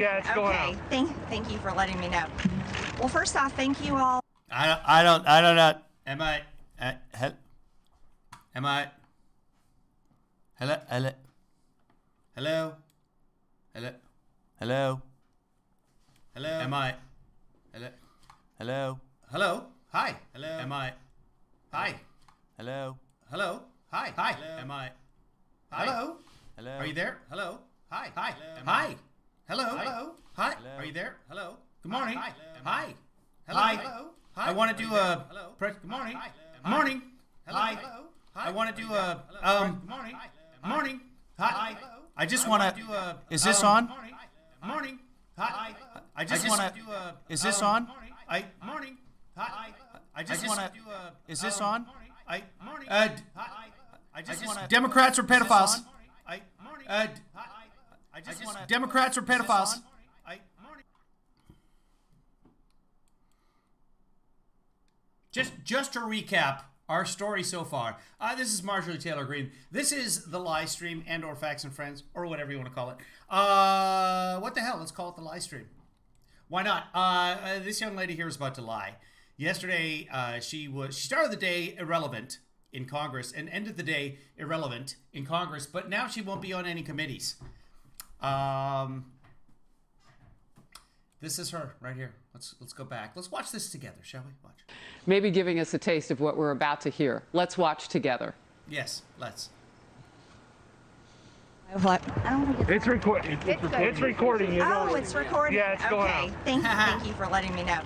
Yeah, it's going out. Okay, thank you for letting me know. Well, first off, thank you all. I don't know. Am I? Am I? Hello? Hello? Hello? Hello? Hello? Hello? Am I? Hello? Hello? Hello? Hi. Hello? Am I? Hi. Hello? Hello? Hi. Hi. Am I? Hello? Hello? Are you there? Hello? Hi. Hi. Hi. Hello? Hello? Hi. Are you there? Hello? Good morning. Hi. Hello? Hello? Hi. I want to do a. Good morning. Good morning. Hi. I want to do a. Good morning. Morning. Hi. I just want to do a. Is this on? Morning. Hi. I just want to do a. Is this on? Morning. Hi. I just want to do a. Is this on? Morning. I just want to. Democrats or pedophiles? I just want to. Democrats or pedophiles? Just to recap our story so far. This is Marjorie Taylor Greene. This is the live stream and or Facts and Friends or whatever you want to call it. What the hell? Let's call it the live stream. Why not? This young lady here is about to lie. Yesterday, she started the day irrelevant in Congress and ended the day irrelevant in Congress, but now she won't be on any committees. This is her right here. Let's go back. Let's watch this together, shall we? Watch. Maybe giving us a taste of what we're about to hear. Let's watch together. Yes, let's. What? I don't think It's recording. It's recording. You know. Oh, it's recording. Yeah, it's going out. Okay, thank you for letting me know.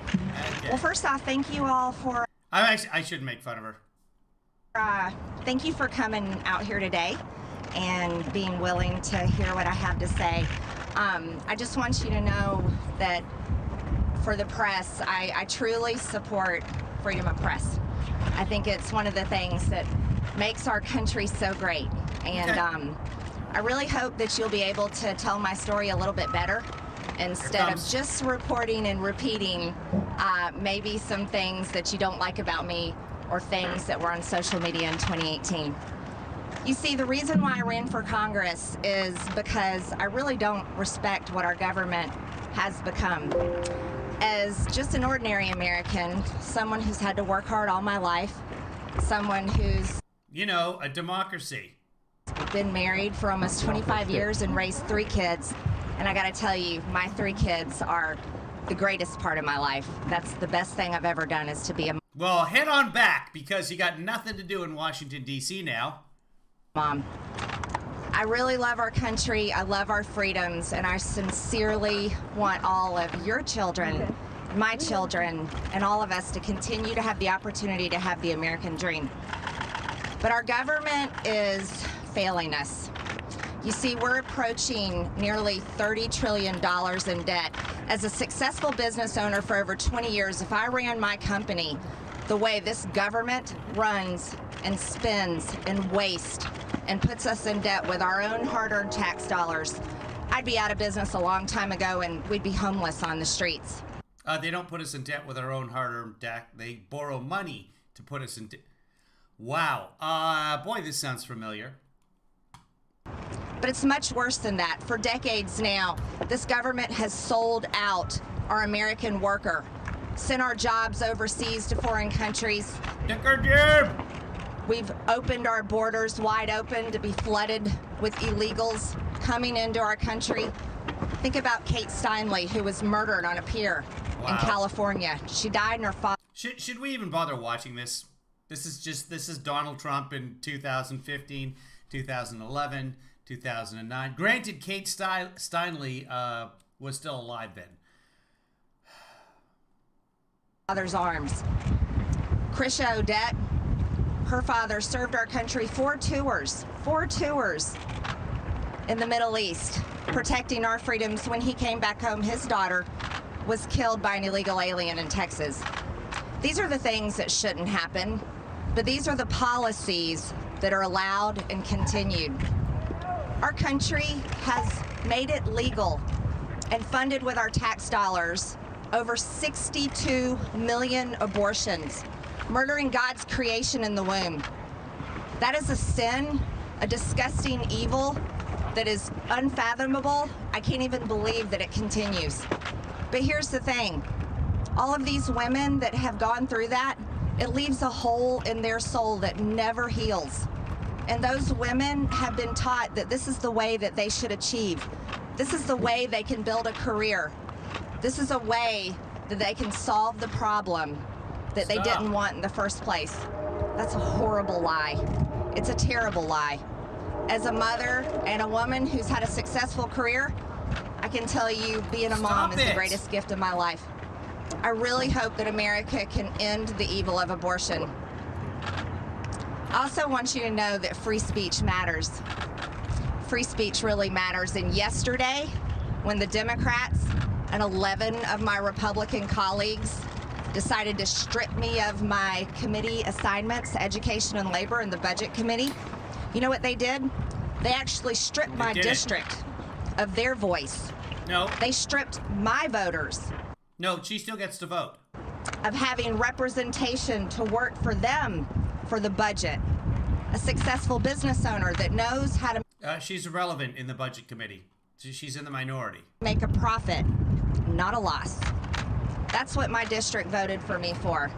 Okay. Well, first off, thank you all for. I shouldn't make fun of her. Thank you for coming out here today and being willing to hear what I have to say. I just want you to know that for the press, I truly support freedom of press. I think it's one of the things that makes our country so great. And I really hope that you'll be able to tell my story a little bit better instead of just reporting and repeating maybe some things that you don't like about me or things that were on social media in 2018. You see, the reason why I ran for Congress is because I really don't respect what our government has become. As just an ordinary American, someone who's had to work hard all my life, someone who's... You know, a democracy. Been married for almost 25 years and raised 3 kids. And I gotta tell you, my 3 kids are the greatest part of my life. That's the best thing I've ever done, is to be a Well, head on back, because you got nothing to do in Washington, D.C. now. Mom. I really love our country, I love our freedoms, and I sincerely want all of your children, my children, and all of us to continue to have the opportunity to have the American dream. But our government is failing us. You see, we're approaching nearly $30 trillion in debt. As a successful business owner for over 20 years, if I ran my company the way this government runs and spends and wastes and puts us in debt with our own hard-earned tax dollars, I'd be out of business a long time ago and we'd be homeless on the streets. They don't put us in debt with our own hard-earned debt. They borrow money to put us in debt. Wow. Boy, this sounds familiar. But it's much worse than that. For decades now, this government has sold out our American worker, sent our jobs overseas to foreign countries. We've opened our borders wide open to be flooded with illegals coming into our country. Think about Kate Steinle, who was murdered on a pier in California. She died in her father. Should we even bother watching this? This is Donald Trump in 2015, 2011, 2009. Granted, Kate Steinle was still alive then. Father's arms. Krisha Odette, her father served our country 4 tours in the Middle East, protecting our freedoms. When he came back home, his daughter was killed by an illegal alien in Texas. These are the things that shouldn't happen, but these are the policies that are allowed and continued. Our country has made it legal and funded with our tax dollars over 62 million abortions, murdering God's creation in the womb. That is a sin, a disgusting evil that is unfathomable. I can't even believe that it continues. But here's the thing. All of these women that have gone through that, it leaves a hole in their soul that never heals. And those women have been taught that this is the way that they should achieve. This is the way they can build a career. This is a way that they can solve the problem that they didn't want in the first place. That's a horrible lie. It's a terrible lie. As a mother and a woman who's had a successful career, I can tell you being a mom is the greatest gift of my life. I really hope that America can end the evil of abortion. I also want you to know that free speech matters. Free speech really matters. And yesterday, when the Democrats and 11 of my Republican colleagues decided to strip me of my committee assignments, Education and Labor and the Budget Committee, you know what they did? They actually stripped my district of their voice. No. They stripped my voters. No, she still gets to vote. Of having representation to work for them for the budget. A successful business owner that knows how to she's irrelevant in the Budget Committee. She's in the minority. Make a profit, not a loss. That's what my district voted for me for.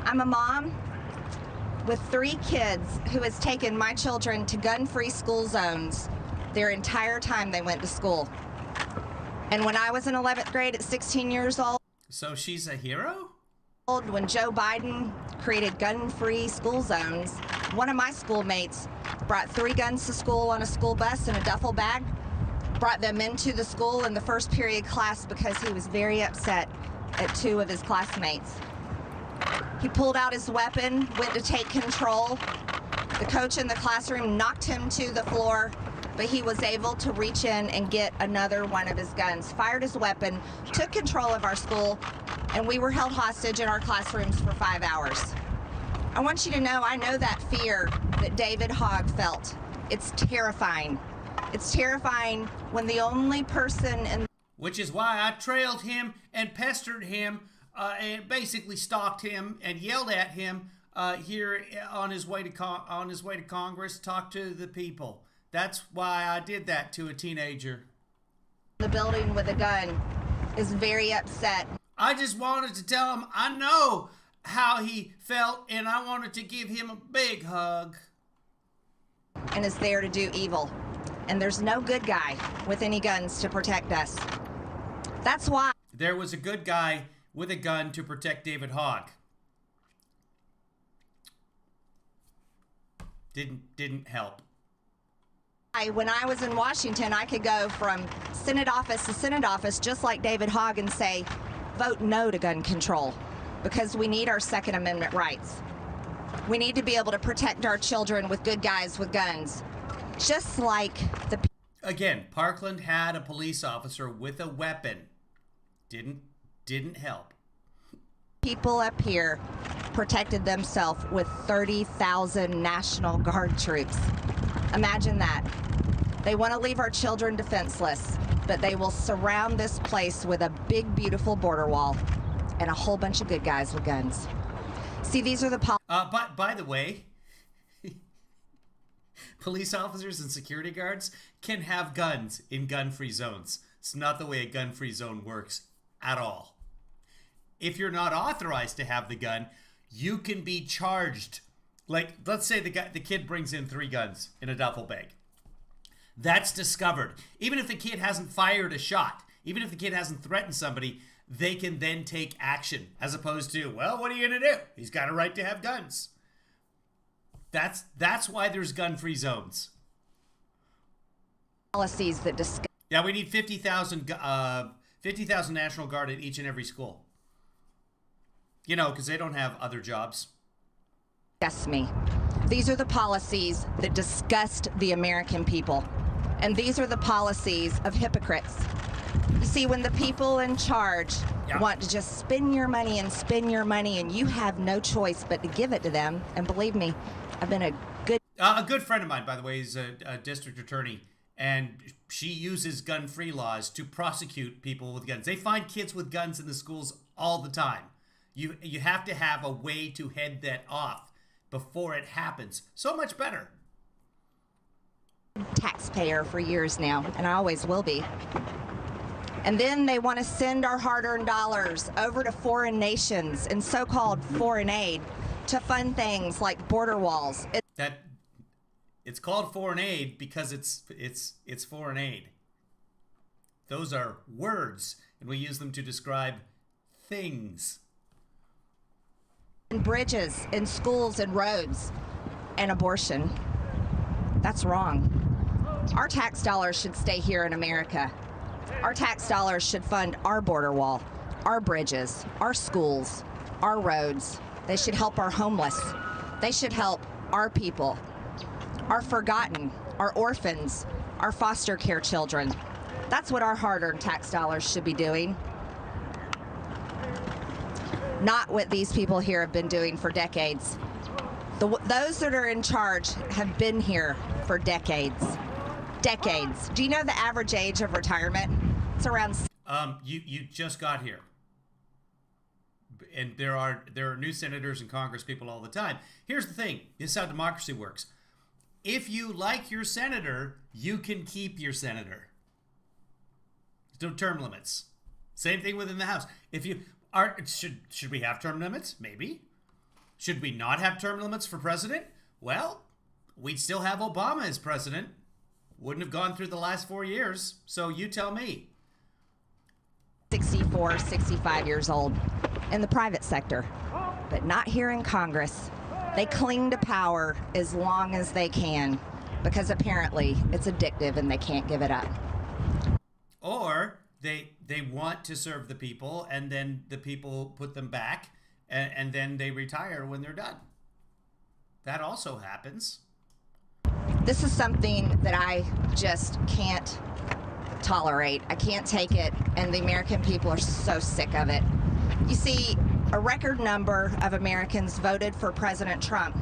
I'm a mom with 3 kids who has taken my children to gun-free school zones their entire time they went to school. And when I was in 11th grade at 16 years old, so she's a hero? When Joe Biden created gun-free school zones, one of my schoolmates brought 3 guns to school on a school bus in a duffel bag, brought them into the school in the first period class because he was very upset at 2 of his classmates. He pulled out his weapon, went to take control. The coach in the classroom knocked him to the floor, but he was able to reach in and get another one of his guns, fired his weapon, took control of our school, and we were held hostage in our classrooms for 5 hours. I want you to know, I know that fear that David Hogg felt. It's terrifying. It's terrifying when the only person in... Which is why I trailed him and pestered him and basically stalked him and yelled at him here on his way to Congress, talk to the people. That's why I did that to a teenager. The building with a gun is very upset. I just wanted to tell him I know how he felt and I wanted to give him a big hug. And is there to do evil. And there's no good guy with any guns to protect us. That's why there was a good guy with a gun to protect David Hogg. Didn't help. When I was in Washington, I could go from Senate office to Senate office just like David Hogg and say, vote no to gun control, because we need our Second Amendment rights. We need to be able to protect our children with good guys with guns. Just like the... Again, Parkland had a police officer with a weapon. Didn't help. People up here protected themselves with 30,000 National Guard troops. Imagine that. They want to leave our children defenseless, but they will surround this place with a big, beautiful border wall and a whole bunch of good guys with guns. See, these are the... by the way, police officers and security guards can have guns in gun-free zones. It's not the way a gun-free zone works at all. If you're not authorized to have the gun, you can be charged. Like, let's say the kid brings in 3 guns in a duffel bag. That's discovered. Even if the kid hasn't fired a shot, even if the kid hasn't threatened somebody, they can then take action, as opposed to, well, what are you gonna do? He's got a right to have guns. That's why there's gun-free zones. Policies that discuss... Yeah, we need 50,000 National Guard at each and every school. You know, because they don't have other jobs. Disgust me. These are the policies that disgust the American people. And these are the policies of hypocrites. You see, when the people in charge want to just spend your money and you have no choice but to give it to them, and believe me, I've been a good friend of mine, by the way, is a district attorney, and she uses gun-free laws to prosecute people with guns. They find kids with guns in the schools all the time. You have to have a way to head that off before it happens. So much better. taxpayer for years now, and I always will be. And then they want to send our hard-earned dollars over to foreign nations and so-called foreign aid to fund things like border walls. It's called foreign aid because it's foreign aid. Those are words, and we use them to describe things. And bridges and schools and roads and abortion. That's wrong. Our tax dollars should stay here in America. Our tax dollars should fund our border wall, our bridges, our schools, our roads. They should help our homeless. They should help our people, our forgotten, our orphans, our foster care children. That's what our hard-earned tax dollars should be doing. Not what these people here have been doing for decades. Those that are in charge have been here for decades. Decades. Do you know the average age of retirement? It's around... You just got here. And there are new senators and Congress people all the time. Here's the thing. This is how democracy works. If you like your senator, you can keep your senator. There's no term limits. Same thing within the House. If you are, should we have term limits? Maybe. Should we not have term limits for president? Well, we'd still have Obama as president. Wouldn't have gone through the last 4 years. So you tell me. 64, 65 years old in the private sector, but not here in Congress. They cling to power as long as they can because apparently it's addictive and they can't give it up. Or they want to serve the people and then the people put them back and then they retire when they're done. That also happens. This is something that I just can't tolerate. I can't take it, and the American people are so sick of it. You see, a record number of Americans voted for President Trump.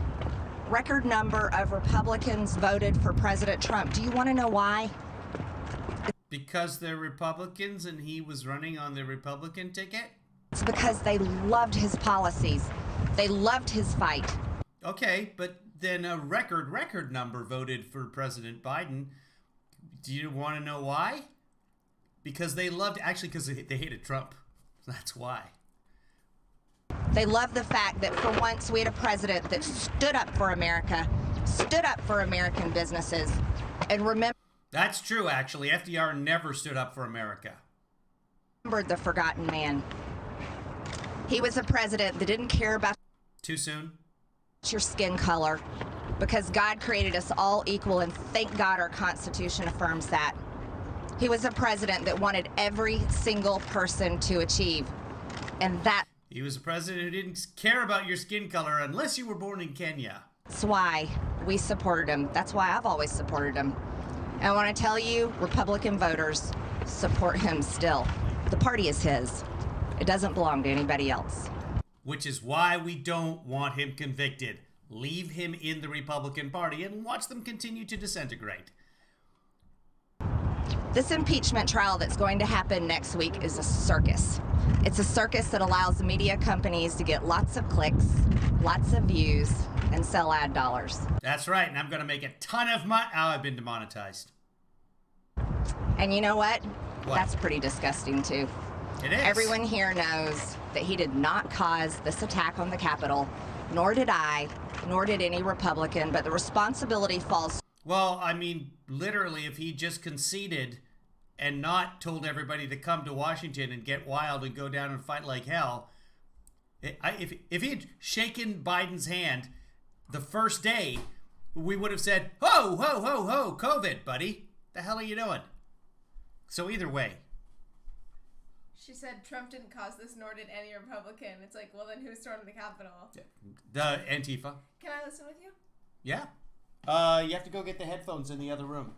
Record number of Republicans voted for President Trump. Do you want to know why? Because they're Republicans and he was running on the Republican ticket? It's because they loved his policies. They loved his fight. Okay, but then a record number voted for President Biden. Do you want to know why? Because they loved, actually because they hated Trump. That's why. They love the fact that for once we had a president that stood up for America, stood up for American businesses, and remember... That's true, actually. FDR never stood up for America. Remembered the forgotten man. He was a president that didn't care about... Too soon? ...your skin color, because God created us all equal, and thank God our Constitution affirms that. He was a president that wanted every single person to achieve, and that... He was a president who didn't care about your skin color unless you were born in Kenya. That's why we supported him. That's why I've always supported him. And I want to tell you, Republican voters support him still. The party is his. It doesn't belong to anybody else. Which is why we don't want him convicted. Leave him in the Republican Party and watch them continue to disintegrate. This impeachment trial that's going to happen next week is a circus. It's a circus that allows media companies to get lots of clicks, lots of views, and sell ad dollars. That's right, and I'm going to make a ton of money. Oh, I've been demonetized. And you know what? That's pretty disgusting, too. It is. Everyone here knows that he did not cause this attack on the Capitol, nor did I, nor did any Republican, but the responsibility falls... Well, I mean, literally, if he just conceded and not told everybody to come to Washington and get wild and go down and fight like hell, if he had shaken Biden's hand the first day, we would have said, ho, ho, ho, ho, COVID, buddy. The hell are you doing? So either way. She said Trump didn't cause this, nor did any Republican. It's like, well, then who stormed the Capitol? The Antifa. Can I listen with you? Yeah. You have to go get the headphones in the other room.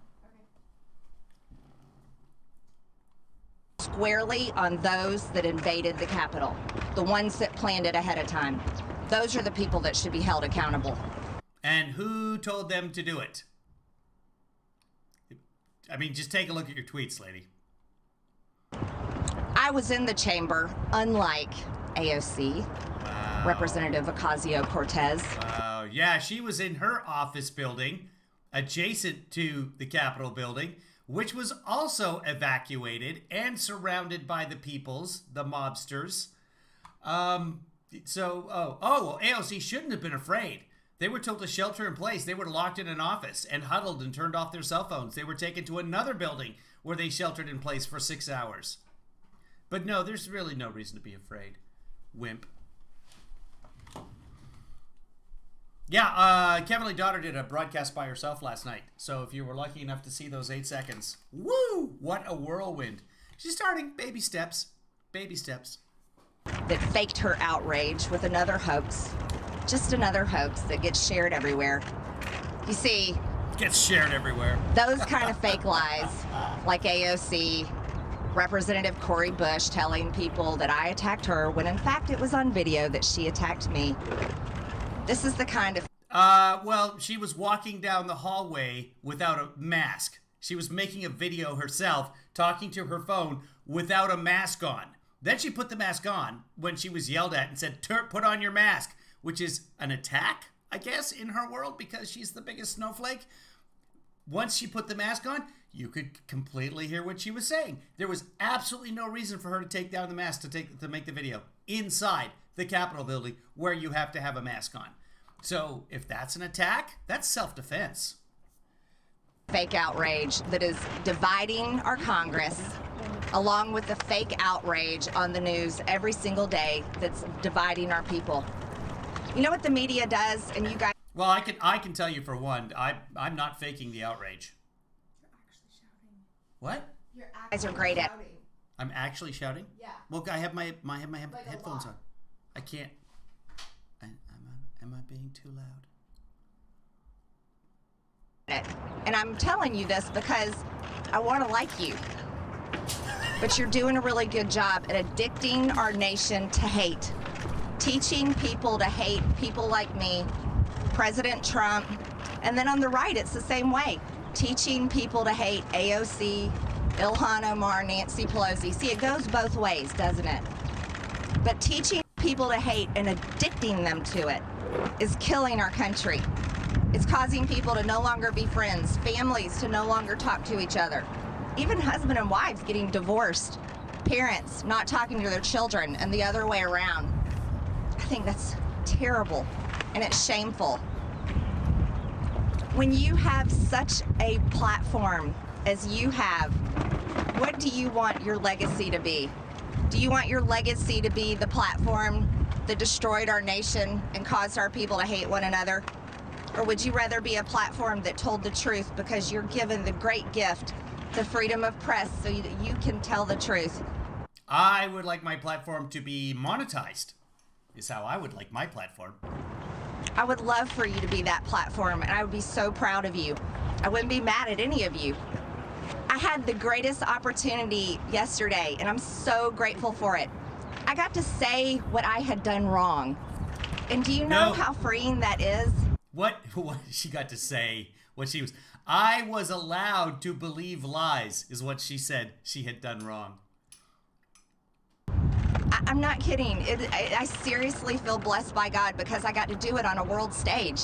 Squarely on those that invaded the Capitol, the ones that planned it ahead of time. Those are the people that should be held accountable. And who told them to do it? I mean, just take a look at your tweets, lady. I was in the chamber, unlike AOC, Representative Ocasio-Cortez. Yeah, she was in her office building adjacent to the Capitol building, which was also evacuated and surrounded by the peoples, the mobsters. Well, AOC shouldn't have been afraid. They were told to shelter in place. They were locked in an office and huddled and turned off their cell phones. They were taken to another building where they sheltered in place for 6 hours. But no, there's really no reason to be afraid. Wimp. Yeah, Kevin Lee Daughter did a broadcast by herself last night. So if you were lucky enough to see those 8 seconds, woo, what a whirlwind. She's starting baby steps, baby steps. That faked her outrage with another hoax. Just another hoax that gets shared everywhere. You see, gets shared everywhere. Those kind of fake lies, like AOC, Representative Cori Bush telling people that I attacked her when in fact it was on video that she attacked me. This is the kind of... Well, she was walking down the hallway without a mask. She was making a video herself, talking to her phone without a mask on. Then she put the mask on when she was yelled at and said, put on your mask, which is an attack, I guess, in her world because she's the biggest snowflake. Once she put the mask on, you could completely hear what she was saying. There was absolutely no reason for her to take down the mask to make the video inside the Capitol building where you have to have a mask on. So if that's an attack, that's self-defense. Fake outrage that is dividing our Congress, along with the fake outrage on the news every single day that's dividing our people. You know what the media does, and you guys... Well, I can tell you for one, I'm not faking the outrage. You're actually shouting. What? You're guys are great at... shouting. I'm actually shouting? Yeah. Well, I have my Like headphones on. I can't. Am I being too loud? And I'm telling you this because I want to like you. But you're doing a really good job at addicting our nation to hate. Teaching people to hate people like me, President Trump, and then on the right, it's the same way. Teaching people to hate AOC, Ilhan Omar, Nancy Pelosi. See, it goes both ways, doesn't it? But teaching people to hate and addicting them to it is killing our country. It's causing people to no longer be friends, families to no longer talk to each other, even husband and wives getting divorced, parents not talking to their children, and the other way around. I think that's terrible, and it's shameful. When you have such a platform as you have, what do you want your legacy to be? Do you want your legacy to be the platform that destroyed our nation and caused our people to hate one another? Or would you rather be a platform that told the truth because you're given the great gift, the freedom of press, so that you can tell the truth? I would like my platform to be monetized, is how I would like my platform. I would love for you to be that platform, and I would be so proud of you. I wouldn't be mad at any of you. I had the greatest opportunity yesterday, and I'm so grateful for it. I got to say what I had done wrong. And do you know how freeing that is? What she got to say, what she was... I was allowed to believe lies, is what she said she had done wrong. I'm not kidding. I seriously feel blessed by God because I got to do it on a world stage.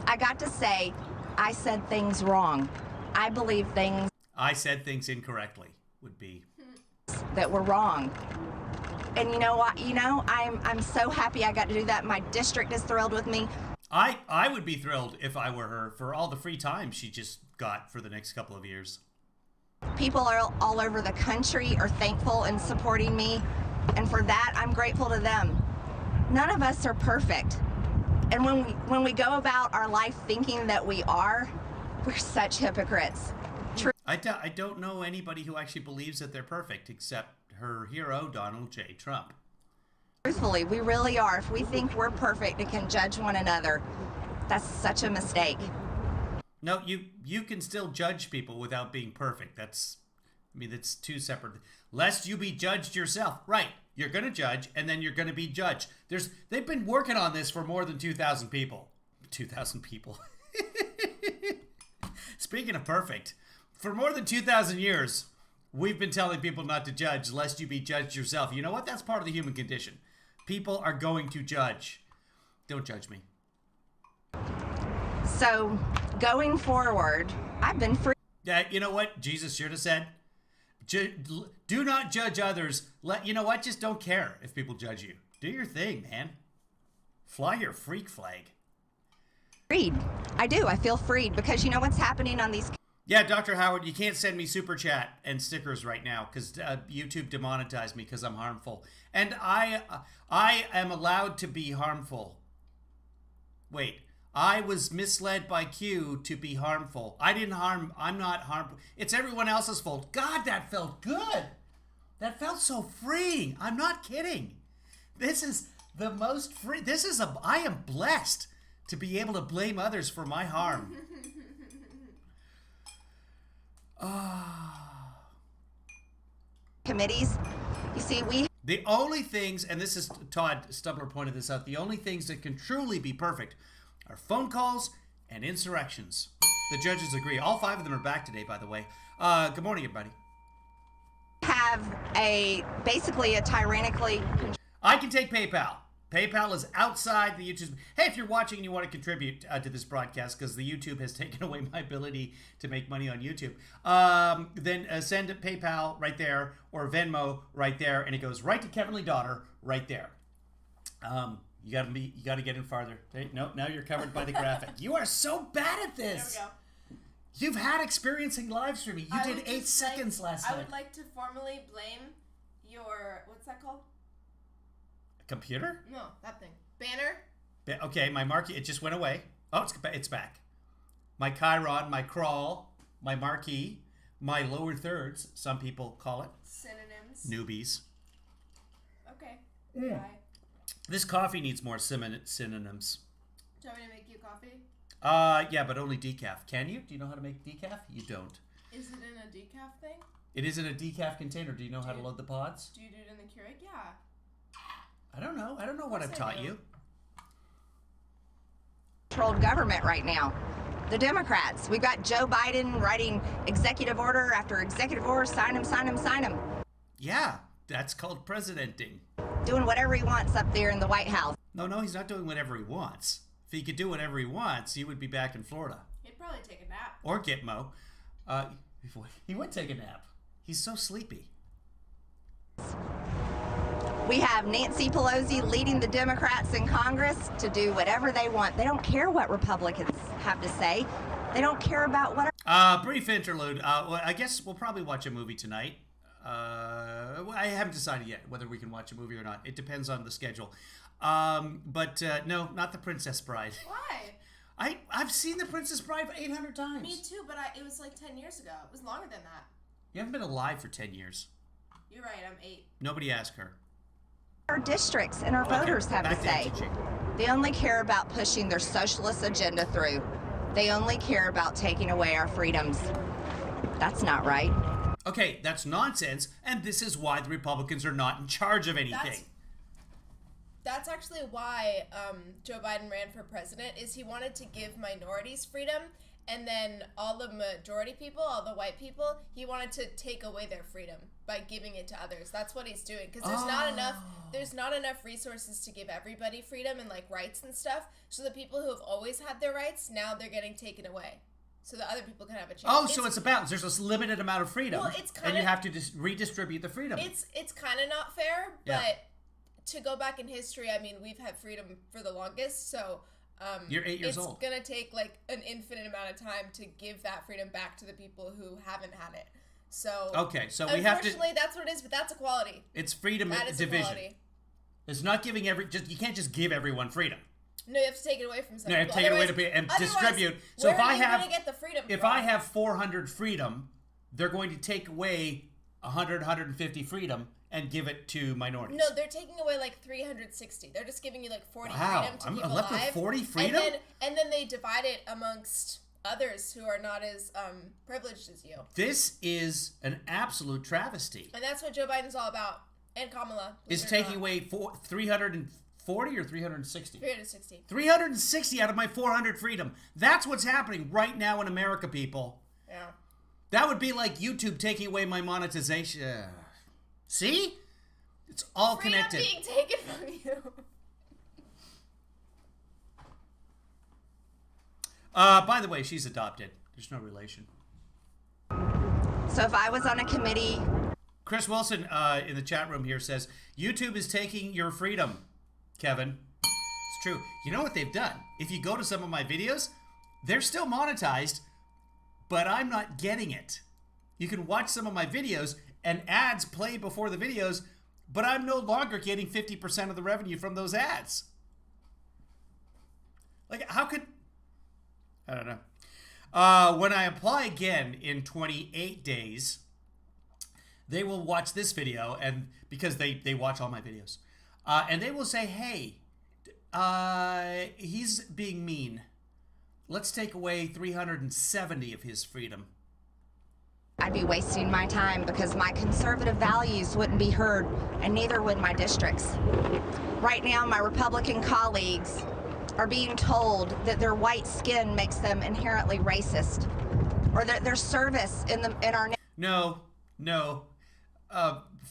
I got to say, I said things wrong. I believe things... I said things incorrectly, would be... that were wrong. And you know what? I'm so happy I got to do that. My district is thrilled with me. I would be thrilled if I were her for all the free time she just got for the next couple of years. People are all over the country are thankful and supporting me. And for that, I'm grateful to them. None of us are perfect. And when we go about our life thinking that we are, we're such hypocrites. I don't know anybody who actually believes that they're perfect except her hero, Donald J. Trump. Truthfully, we really are. If we think we're perfect and can judge one another, that's such a mistake. No, you can still judge people without being perfect. That's two separate... Lest you be judged yourself. Right, you're going to judge, and then you're going to be judged. They've been working on this for more than 2,000 people. 2,000 people. Speaking of perfect, for more than 2,000 years, we've been telling people not to judge, lest you be judged yourself. You know what? That's part of the human condition. People are going to judge. Don't judge me. So going forward, I've been free. Yeah, you know what Jesus should have said? Do not judge others. You know what? Just don't care if people judge you. Do your thing, man. Fly your freak flag. Freed. I do. I feel freed because you know what's happening on these. Yeah, Dr. Howard, you can't send me super chat and stickers right now because YouTube demonetized me because I'm harmful. And I am allowed to be harmful. Wait, I was misled by Q to be harmful. I'm not harmful. It's everyone else's fault. God, that felt good. That felt so freeing. I'm not kidding. This is the most free. I am blessed to be able to blame others for my harm. Committees. You see, the only things, and this is Todd Stubler pointed this out, the only things that can truly be perfect are phone calls and insurrections. The judges agree. All 5 of them are back today, by the way. Good morning, everybody. have basically a tyrannically. I can take PayPal. PayPal is outside the YouTube. Hey, if you're watching and you want to contribute to this broadcast, because the YouTube has taken away my ability to make money on YouTube, then send PayPal right there or Venmo right there, and it goes right to Kevin Lee Daughter right there. You got to get in farther. Hey, no, now you're covered by the graphic. You are so bad at this. There we go. You've had experience in live streaming. You did 8 seconds last night. I would like to formally blame your, what's that called? Computer? No, that thing. Banner? Okay, my marquee, it just went away. Oh, it's back. My Chiron, my crawl, my marquee, my lower thirds, some people call it. Synonyms. Newbies. Okay. Mm. Bye. This coffee needs more synonyms. Do you want me to make you coffee? Yeah, but only decaf. Can you? Do you know how to make decaf? You don't. Is it in a decaf thing? It is in a decaf container. Do you know how to load the pods? Do you do it in the Keurig? Yeah. I don't know. I don't know what I've taught you. Controlled government right now. The Democrats. We've got Joe Biden writing executive order after executive order. Sign him, sign him, sign him. Yeah, that's called presidenting. Doing whatever he wants up there in the White House. No, he's not doing whatever he wants. If he could do whatever he wants, he would be back in Florida. He'd probably take a nap. Or Gitmo. He would take a nap. He's so sleepy. We have Nancy Pelosi leading the Democrats in Congress to do whatever they want. They don't care what Republicans have to say. They don't care about what. Brief interlude. Well, I guess we'll probably watch a movie tonight. I haven't decided yet whether we can watch a movie or not. It depends on the schedule. But no, not The Princess Bride. Why? I've seen The Princess Bride 800 times. Me too, but it was like 10 years ago. It was longer than that. You haven't been alive for 10 years. You're right, I'm 8. Nobody asked her. Our districts and our voters have to say. They only care about pushing their socialist agenda through. They only care about taking away our freedoms. That's not right. Okay, that's nonsense, and this is why the Republicans are not in charge of anything. That's actually why Joe Biden ran for president, is he wanted to give minorities freedom, and then all the majority people, all the white people, he wanted to take away their freedom by giving it to others. That's what he's doing, because there's not enough resources to give everybody freedom and like rights and stuff. So the people who have always had their rights, now they're getting taken away, so that other people can have a chance. Oh, so it's a balance. There's a limited amount of freedom, well, it's and you have to redistribute the freedom. It's kind of not fair, but to go back in history, I mean, we've had freedom for the longest, so. You're 8 years old. It's going to take like an infinite amount of time to give that freedom back to the people who haven't had it. So okay, so we have to. Unfortunately, that's what it is, but that's equality. It's freedom that is division. Equality. It's not giving you can't just give everyone freedom. No, you have to take it away from some. No, you have to take it away and distribute. So where are you going to get the freedom if from? I have 400 freedom, they're going to take away 150 freedom and give it to minorities. No, they're taking away like 360. They're just giving you like 40 freedom to keep I'm alive. left with 40 freedom? And then they divide it amongst others who are not as privileged as you. This is an absolute travesty. And that's what Joe Biden's all about. And Kamala. Is taking away 340 or 360? 360. 360 out of my 400 freedom. That's what's happening right now in America, people. Yeah. That would be like YouTube taking away my monetization. See? It's all connected. Freedom being taken from you. By the way, she's adopted. There's no relation. So if I was on a committee... Chris Wilson in the chat room here says, YouTube is taking your freedom, Kevin. It's true. You know what they've done? If you go to some of my videos, they're still monetized, but I'm not getting it. You can watch some of my videos and ads play before the videos, but I'm no longer getting 50% of the revenue from those ads. Like, how could... I don't know. When I apply again in 28 days, they will watch this video, and because they watch all my videos, and they will say, hey, he's being mean. Let's take away 370 of his freedom. I'd be wasting my time because my conservative values wouldn't be heard, and neither would my districts. Right now, my Republican colleagues are being told that their white skin makes them inherently racist, or that their service in our... No.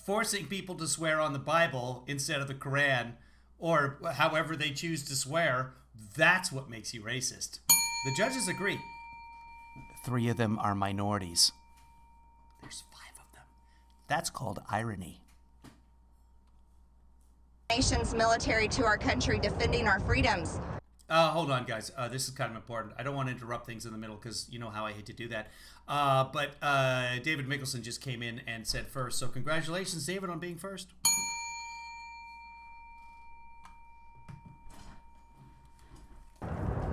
Forcing people to swear on the Bible instead of the Quran, or however they choose to swear, that's what makes you racist. The judges agree. 3 of them are minorities. There's 5 of them. That's called irony. Nation's military to our country defending our freedoms. Hold on, guys. This is kind of important. I don't want to interrupt things in the middle because you know how I hate to do that. But David Mickelson just came in and said first. So congratulations, David, on being first.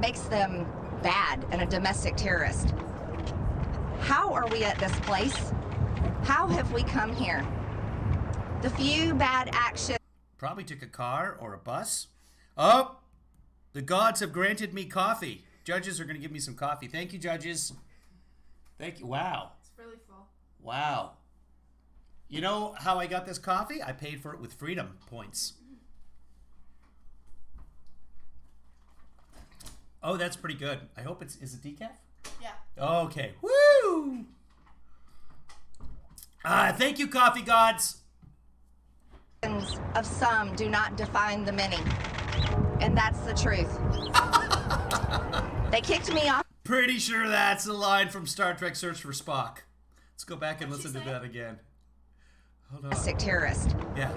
Makes them bad and a domestic terrorist. How are we at this place? How have we come here? The few bad actions... Probably took a car or a bus. Oh! The gods have granted me coffee. Judges are going to give me some coffee. Thank you, judges. Thank you. Wow. It's really full. Wow. You know how I got this coffee? I paid for it with freedom points. Oh, that's pretty good. I hope is it decaf? Yeah. Okay. Woo! Thank you, coffee gods. Of some do not define the many. And that's the truth. They kicked me off. Pretty sure that's a line from Star Trek Search for Spock. Let's go back and listen to that again. Hold on. Domestic terrorist. Yeah.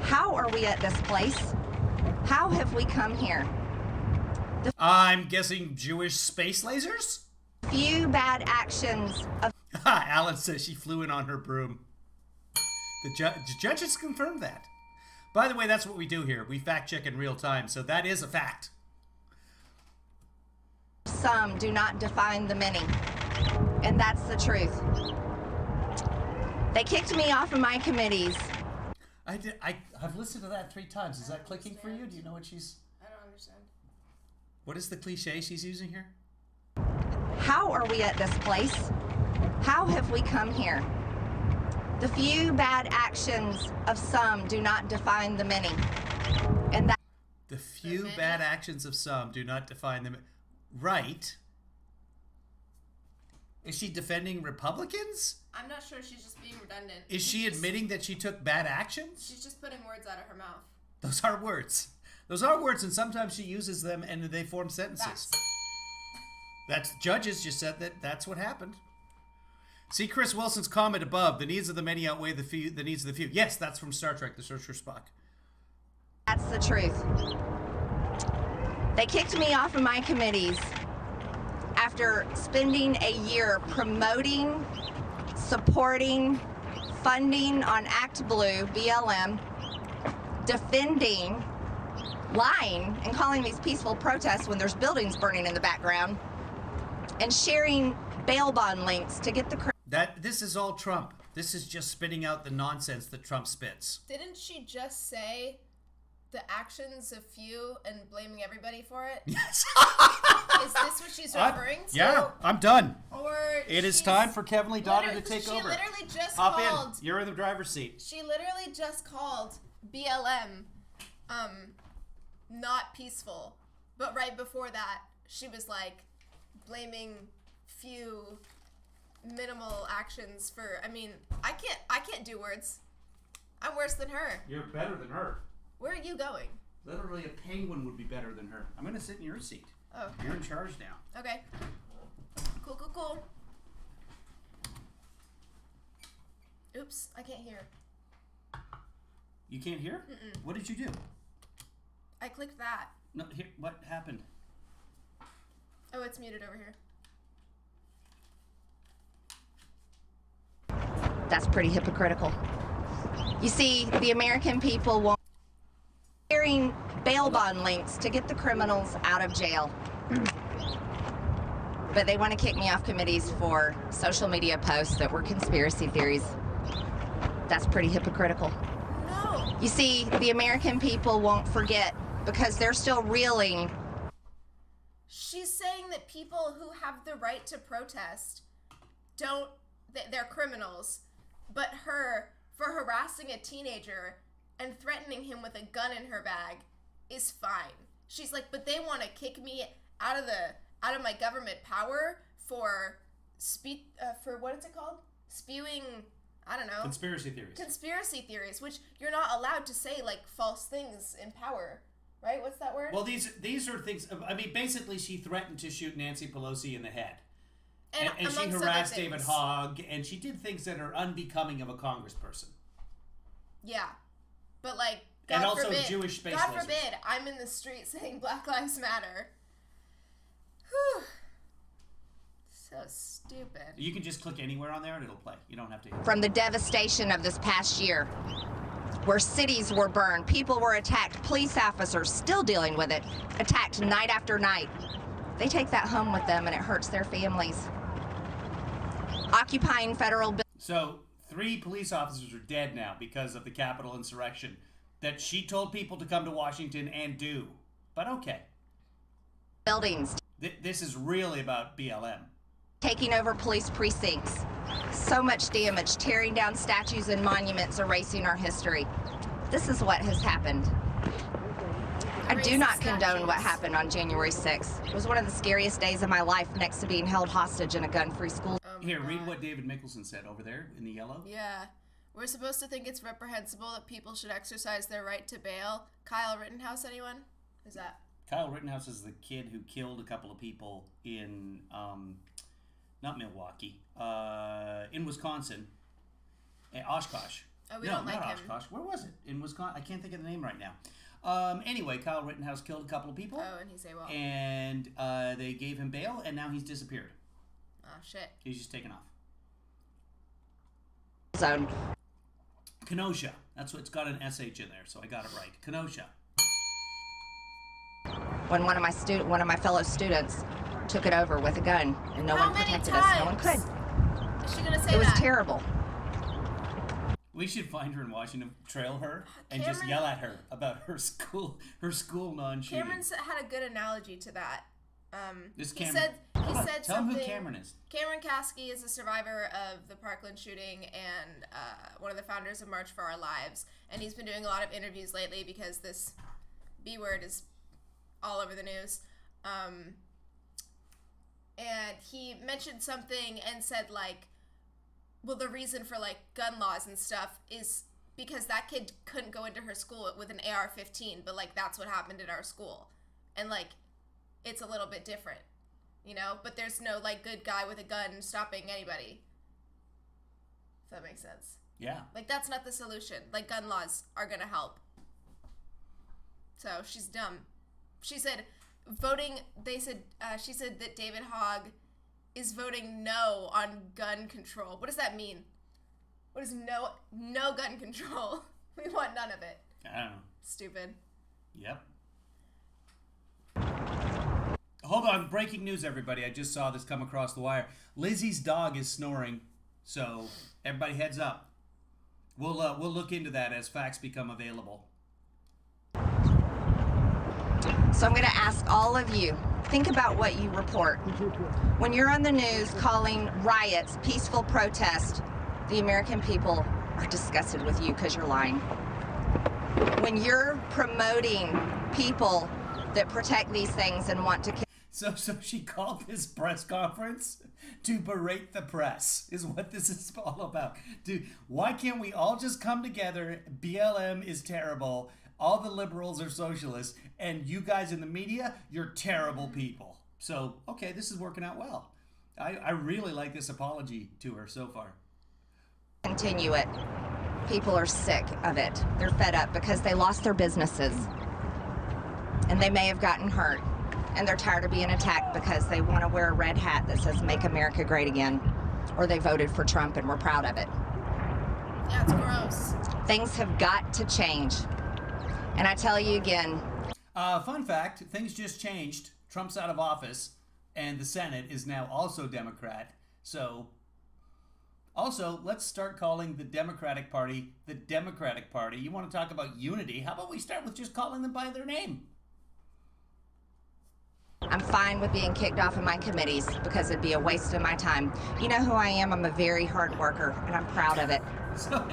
How are we at this place? How have we come here? I'm guessing Jewish space lasers? Few bad actions of... Alan says she flew in on her broom. The judges confirmed that. By the way, that's what we do here. We fact check in real time, so that is a fact. Some do not define the many. And that's the truth. They kicked me off of my committees. I've listened to that 3 times. Is that clicking for you? Do you know what she's... I don't understand. What is the cliche she's using here? How are we at this place? How have we come here? The few bad actions of some do not define the many. And that... The few bad actions of some do not define them. Right. Is she defending Republicans? I'm not sure. She's just being redundant. Is she admitting that she took bad actions? She's just putting words out of her mouth. Those are words. Those are words, and sometimes she uses them and they form sentences. That's judges just said that that's what happened. See Chris Wilson's comment above. The needs of the many outweigh the needs of the few. Yes, that's from Star Trek, The Search for Spock. That's the truth. They kicked me off of my committees after spending a year promoting, supporting, funding on Act Blue, BLM, defending, lying, and calling these peaceful protests when there's buildings burning in the background, and sharing bail bond links to get the... This is all Trump. This is just spitting out the nonsense that Trump spits. Didn't she just say the actions of few and blaming everybody for it? Yes. Is this what she's referring to? Yeah, I'm done. Or it is time for Kevin Lee Daughter to take over. She literally just Hop called... in. You're in the driver's seat. She literally just called BLM not peaceful. But right before that, she was like blaming few minimal actions for... I mean, I can't do words. I'm worse than her. You're better than her. Where are you going? Literally a penguin would be better than her. I'm going to sit in your seat. Oh. You're in charge now. Okay. Cool. Oops, I can't hear. You can't hear? Mm-mm. What did you do? I clicked that. No, here. What happened? Oh, it's muted over here. That's pretty hypocritical. You see, the American people won't sharing bail bond links to get the criminals out of jail. But they want to kick me off committees for social media posts that were conspiracy theories. That's pretty hypocritical. No. You see, the American people won't forget because they're still reeling. She's saying that people who have the right to protest they're criminals, but her, for harassing a teenager and threatening him with a gun in her bag, is fine. She's like, but they want to kick me out of my government power for what is it called? Spewing, I don't know. Conspiracy theories. Conspiracy theories, which you're not allowed to say like false things in power, right? What's that word? Well, these are things. I mean, basically, she threatened to shoot Nancy Pelosi in the head, and she harassed David Hogg, and she did things that are unbecoming of a congressperson. Yeah, but like, and God also forbid, Jewish space God lasers. forbid, I'm in the street saying Black Lives Matter. Whew. So stupid. You can just click anywhere on there and it'll play. You don't have to. From the devastation of this past year, where cities were burned, people were attacked, police officers still dealing with it, attacked night after night. They take that home with them and it hurts their families. Occupying federal buildings. So 3 police officers are dead now because of the Capitol insurrection that she told people to come to Washington and do. But okay. Buildings. This is really about BLM. Taking over police precincts. So much damage, tearing down statues and monuments, erasing our history. This is what has happened. I do not condone what happened on January 6th. It was one of the scariest days of my life next to being held hostage in a gun-free school. Here, read what David Mickelson said over there in the yellow. Yeah. We're supposed to think it's reprehensible that people should exercise their right to bail. Kyle Rittenhouse, anyone? Who's that? Kyle Rittenhouse is the kid who killed a couple of people in, not Milwaukee, in Wisconsin, Oshkosh. Oh, we don't like him. Oshkosh. Where was it? In Wisconsin. I can't think of the name right now. Anyway, Kyle Rittenhouse killed a couple of people. Oh, and he's AWOL. And they gave him bail, and now he's disappeared. Oh, shit. He's just taken off. Zone. Kenosha. That's what it's got an SH in there, so I got it right. Kenosha. When one of my fellow students took it over with a gun and no How one many protected us. No one times? could. Is she gonna say It was that? terrible. We should find her in Washington, trail her, and just Cameron- yell at her about her school non-shooting. Cameron had a good analogy to that. This he Cameron- said Tell him something. who Cameron is. Cameron Kasky is a survivor of the Parkland shooting and one of the founders of March for Our Lives. And he's been doing a lot of interviews lately because this B word is all over the news. And he mentioned something and said, like, well, the reason for, like, gun laws and stuff is because that kid couldn't go into her school with an AR-15, but, like, that's what happened in our school. And, like, it's a little bit different, you know? But there's no, like, good guy with a gun stopping anybody. If that makes sense. Yeah. Like, that's not the solution. Like, gun laws are gonna help. So, she's dumb. She said she said that David Hogg is voting no on gun control. What does that mean? What is no gun control? We want none of it. I don't know. Stupid. Yep. Hold on. Breaking news, everybody. I just saw this come across the wire. Lizzie's dog is snoring, so everybody heads up. We'll look into that as facts become available. So I'm going to ask all of you, think about what you report. When you're on the news calling riots peaceful protest, the American people are disgusted with you because you're lying. When you're promoting people that protect these things and want to kill. So she called this press conference to berate the press, is what this is all about. Dude, why can't we all just come together? BLM is terrible. all the liberals are socialists, and you guys in the media, you're terrible people. So, okay, this is working out well. I really like this apology to her so far. Continue it. People are sick of it. They're fed up because they lost their businesses. And they may have gotten hurt. And they're tired of being attacked because they want to wear a red hat that says "Make America Great Again." Or they voted for Trump and we're proud of it. Yeah, it's gross. Things have got to change. And I tell you again. Fun fact, things just changed. Trump's out of office, and the Senate is now also Democrat. So, also, let's start calling the Democratic Party the Democratic Party. You want to talk about unity? How about we start with just calling them by their name? I'm fine with being kicked off of my committees because it'd be a waste of my time. You know who I am? I'm a very hard worker, and I'm proud of it. So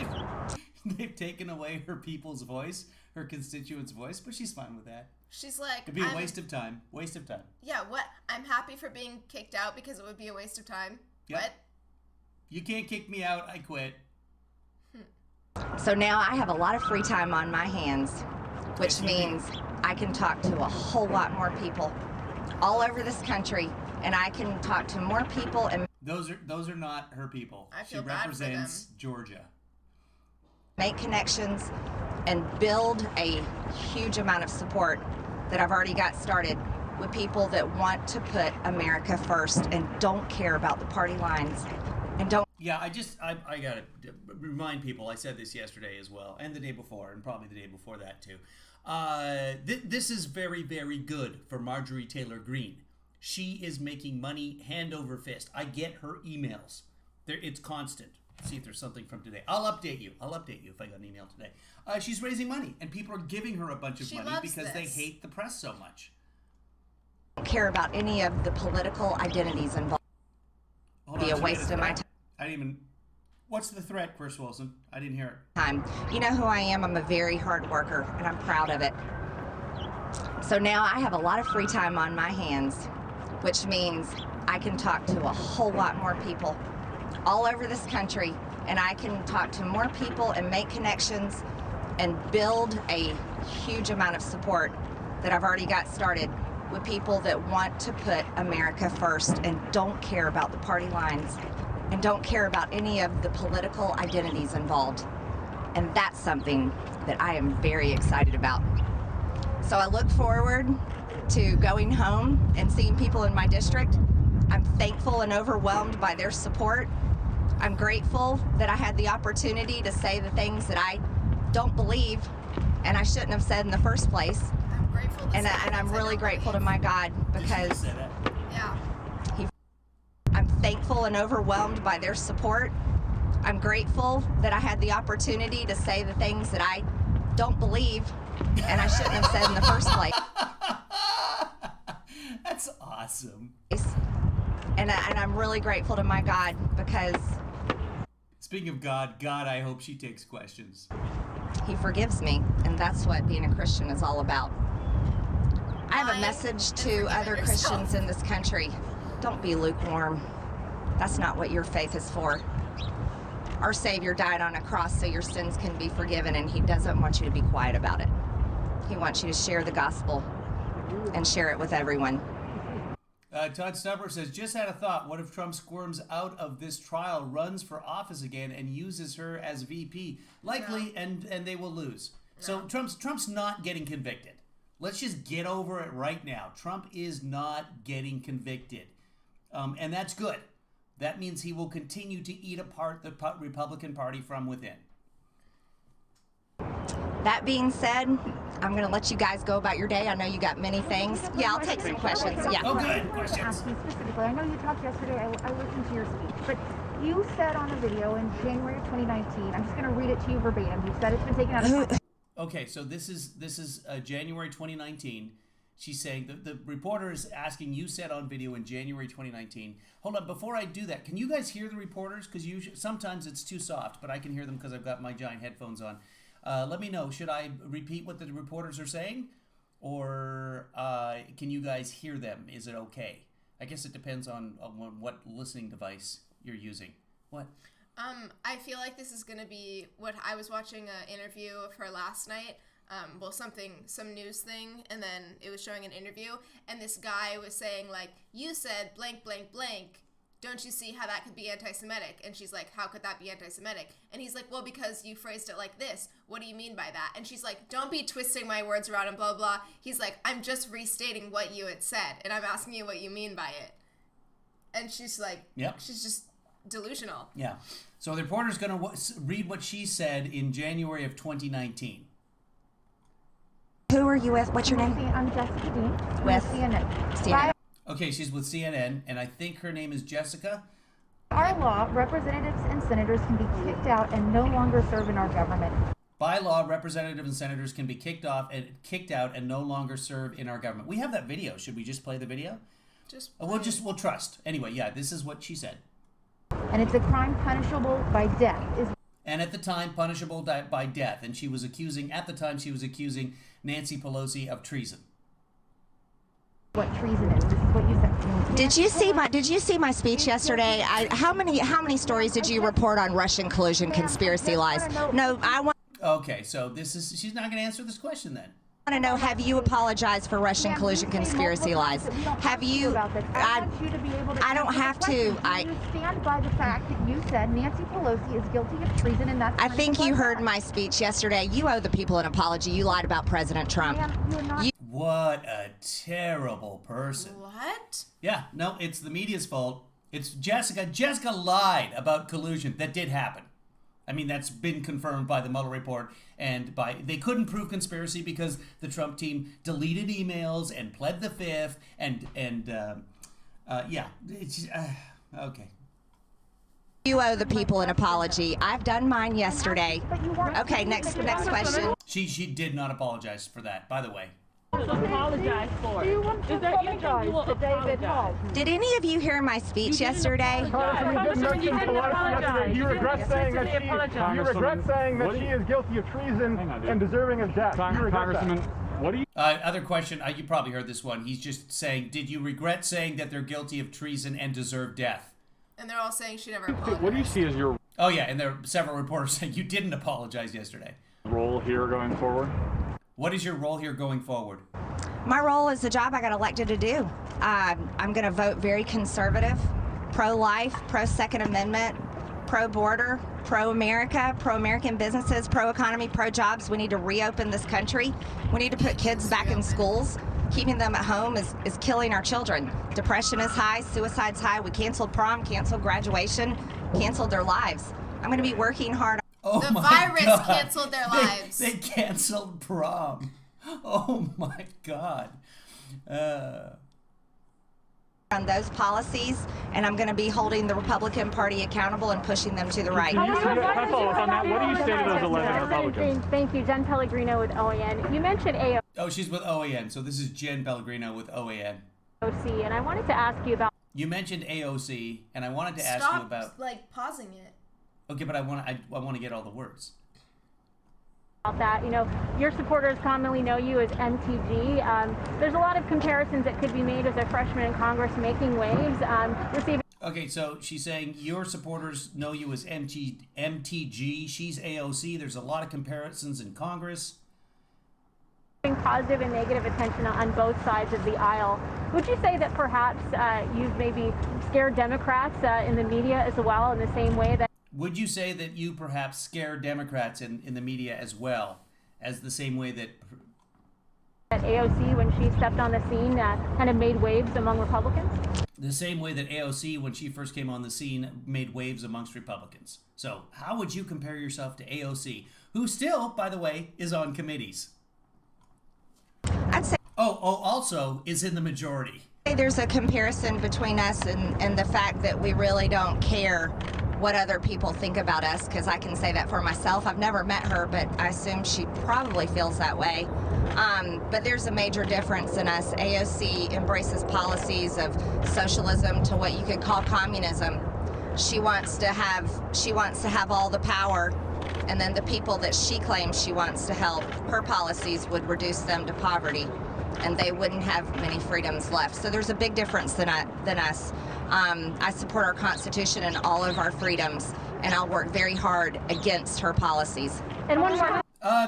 they've taken away her people's voice, her constituents' voice, but she's fine with that. She's like, it'd be a waste of time. Waste of time. Yeah, what? I'm happy for being kicked out because it would be a waste of time. Yep. What? You can't kick me out. I quit. So now I have a lot of free time on my hands, which means I can talk to a whole lot more people all over this country, and I can talk to more people. And those are not her people. I feel she bad represents for them. Georgia. Make connections and build a huge amount of support that I've already got started with people that want to put America first and don't care about the party lines and don't. Yeah, I got to remind people, I said this yesterday as well, and the day before, and probably the day before that too. This is very, very good for Marjorie Taylor Greene. She is making money hand over fist. I get her emails. It's constant. See if there's something from today. I'll update you if I got an email today. She's raising money, and people are giving her a bunch of money because they hate the press so much. Don't care about any of the political identities involved. Be a waste of my time. I didn't even. What's the threat, Chris Wilson? I didn't hear it. You know who I am. I'm a very hard worker, and I'm proud of it. So now I have a lot of free time on my hands, which means I can talk to a whole lot more people all over this country, and I can talk to more people and make connections and build a huge amount of support that I've already got started with people that want to put America first and don't care about the party lines and don't care about any of the political identities involved. And that's something that I am very excited about. So I look forward to going home and seeing people in my district. I'm thankful and overwhelmed by their support. I'm grateful that I had the opportunity to say the things that I don't believe and I shouldn't have said in the first place. I'm grateful. And I'm really grateful to my God because yeah. I'm thankful and overwhelmed by their support. I'm grateful that I had the opportunity to say the things that I don't believe and I shouldn't have said in the first place. That's awesome. And I'm really grateful to my God because... Speaking of God, I hope she takes questions. He forgives me, and that's what being a Christian is all about. I have a message to other Christians in this country. Don't be lukewarm. That's not what your faith is for. Our Savior died on a cross so your sins can be forgiven, and He doesn't want you to be quiet about it. He wants you to share the gospel and share it with everyone. Todd Stubber says, just had a thought. What if Trump squirms out of this trial, runs for office again, and uses her as VP? Likely, and they will lose. So Trump's not getting convicted. Let's just get over it right now. Trump is not getting convicted. And that's good. That means he will continue to eat apart the Republican Party from within. That being said, I'm going to let you guys go about your day. I know you got many things. Yeah, I'll take some questions. Yeah. Oh, good. Questions. Ask you specifically. I know you talked yesterday. I listened to your speech, but you said on a video in January of 2019. I'm just going to read it to you verbatim. You said it's been taken out of context. Okay, so this is January 2019. She's saying the reporter is asking. You said on video in January 2019. Hold on, before I do that, can you guys hear the reporters? Because sometimes it's too soft, but I can hear them because I've got my giant headphones on. Let me know. Should I repeat what the reporters are saying? Or can you guys hear them? Is it okay? I guess it depends on what listening device you're using. What? I feel like this is going to be what I was watching an interview of her last night. some news thing, and then it was showing an interview, and this guy was saying, like, you said blank, blank, blank. Don't you see how that could be anti-Semitic? And she's like, how could that be anti-Semitic? And he's like, well, because you phrased it like this. What do you mean by that? And she's like, don't be twisting my words around and blah, blah. He's like, I'm just restating what you had said, and I'm asking you what you mean by it. And she's like, Yep. She's just delusional. Yeah. So the reporter's going to read what she said in January of 2019. Who are you with? What's your name? I'm Jessica Dean With CNN. Okay, she's with CNN, and I think her name is Jessica. By law, representatives and senators can be kicked out and no longer serve in our government. By law, representatives and senators can be kicked out and no longer serve in our government. We have that video. Should we just play the video? We'll trust. Anyway, yeah, this is what she said. And it's a crime punishable by death. And at the time, punishable by death. And she was accusing Nancy Pelosi of treason. What treason is. This is what you said. Did you see my speech yesterday? How many stories did you report on Russian collusion conspiracy lies? No, I want. Okay, so she's not going to answer this question then. I want to know, have you apologized for Russian collusion conspiracy lies? Have you? I want you to be able to. I don't have to. You stand by the fact that you said Nancy Pelosi is guilty of treason, and that's. I think you heard my speech yesterday. You owe the people an apology. You lied about President Trump. What a terrible person. What? Yeah, no, it's the media's fault. It's Jessica. Jessica lied about collusion. That did happen. I mean, that's been confirmed by the Mueller report, and they couldn't prove conspiracy because the Trump team deleted emails and pled the fifth, yeah, it's okay. You owe the people an apology. I've done mine yesterday. Okay, next question. She did not apologize for that, by the way. Apologize for. Do you want to apologize to David Hall? Did any of you hear my speech yesterday? Congresswoman, you didn't apologize. You regret saying that she is guilty of treason and deserving of death. Congressman, what do you? Other question. You probably heard this one. He's just saying, did you regret saying that they're guilty of treason and deserve death? And they're all saying she never apologized. What do you see as your Oh yeah, and there are several reporters saying you didn't apologize yesterday. role here going forward? What is your role here going forward? My role is the job I got elected to do. I'm going to vote very conservative, pro-life, pro-Second Amendment, pro-border, pro-America, pro-American businesses, pro-economy, pro-jobs. We need to reopen this country. We need to put kids back in schools. Keeping them at home is killing our children. Depression is high, suicide's high. We canceled prom, canceled graduation, canceled their lives. I'm going to be working hard. Oh The my virus God. canceled their lives. They canceled prom. Oh my God. On those policies, and I'm going to be holding the Republican Party accountable and pushing them to the right. Can you follow up on that? What do you say to those 11 Republicans? Thank you. Jen Pellegrino with OAN. You mentioned AOC, Oh, she's with OAN. So this is Jen Pellegrino with OAN. and I wanted to ask you about You mentioned AOC, and I wanted to ask you Stop, about. like, pausing it. Okay, but I want to get all the words. that. You know, your supporters commonly know you as MTG. There's a lot of comparisons that could be made as a freshman in Congress making waves, receiving. Okay, so she's saying your supporters know you as MTG. She's AOC. There's a lot of comparisons in Congress. Positive and negative attention on both sides of the aisle. Would you say that perhaps you've maybe scared Democrats in the media as well in the same way that? Would you say that you perhaps scare Democrats in the media as well, as the same way that AOC, when she stepped on the scene, kind of made waves among Republicans? The same way that AOC, when she first came on the scene, made waves amongst Republicans. So how would you compare yourself to AOC, who still, by the way, is on committees? I'd say also is in the majority. there's a comparison between us and the fact that we really don't care what other people think about us, because I can say that for myself. I've never met her, but I assume she probably feels that way. But there's a major difference in us. AOC embraces policies of socialism to what you could call communism. She wants to have all the power, and then the people that she claims she wants to help, her policies would reduce them to poverty, and they wouldn't have many freedoms left. So there's a big difference than us. I support our Constitution and all of our freedoms, and I'll work very hard against her policies. And one more.